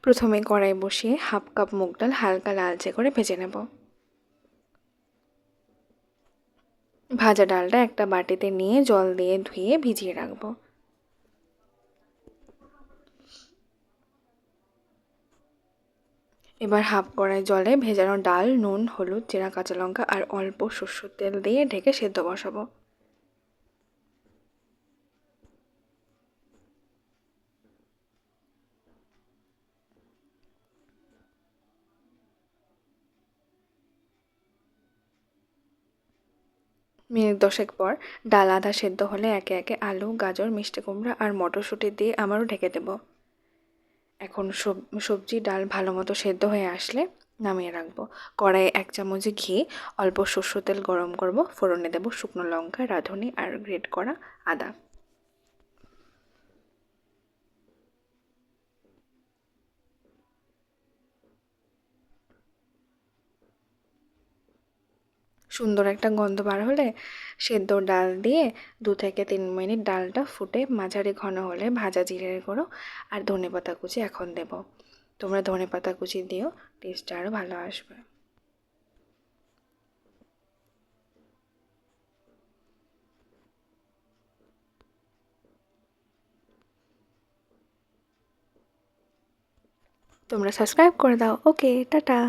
প্রথমে কড়াই বসিয়ে 1/2 কাপ মুগ ডাল হালকা লালচে করে ভেজে নেব। ভাজা ডালটা একটা বাটিতে নিয়ে জল দিয়ে ধুয়ে ভিজিয়ে রাখবো। এবার 1/2 কড়াই জলে ভেজানো ডাল, নুন, হলুদ, জিরা, কাঁচা লঙ্কা আর অল্প সরষের তেল দিয়ে ঢেকে সেদ্ধ বসাবো। মিনিট 10 পর ডাল আধা সেদ্ধ হলে একে একে আলু, গাজর, মিষ্টি কুমড়া আর মটরশুঁটি দিয়ে আবারও ঢেকে দেব। এখন সবজি ডাল ভালো মতো সেদ্ধ হয়ে আসলে নামিয়ে রাখবো। কড়াইয়ে 1 চামচ ঘি, অল্প সরষের তেল গরম করব। ফোড়নে দেব শুকনো লঙ্কা, রাঁধুনি আর গ্রেট করা আদা। সুন্দর একটা গন্ধ বার হলে সেদ্ধ ডাল দিয়ে 2 থেকে 3 মিনিট ডালটা ফুটে মাঝারি ঘন হলে ভাজা জিরের গুঁড়ো আর ধনেপাতা কুচি এখন দেব। তোমরা ধনেপাতা কুচি দিও, টেস্টটা আরও ভালো আসবে। তোমরা সাবস্ক্রাইব করে দাও। ওকে, টাটা।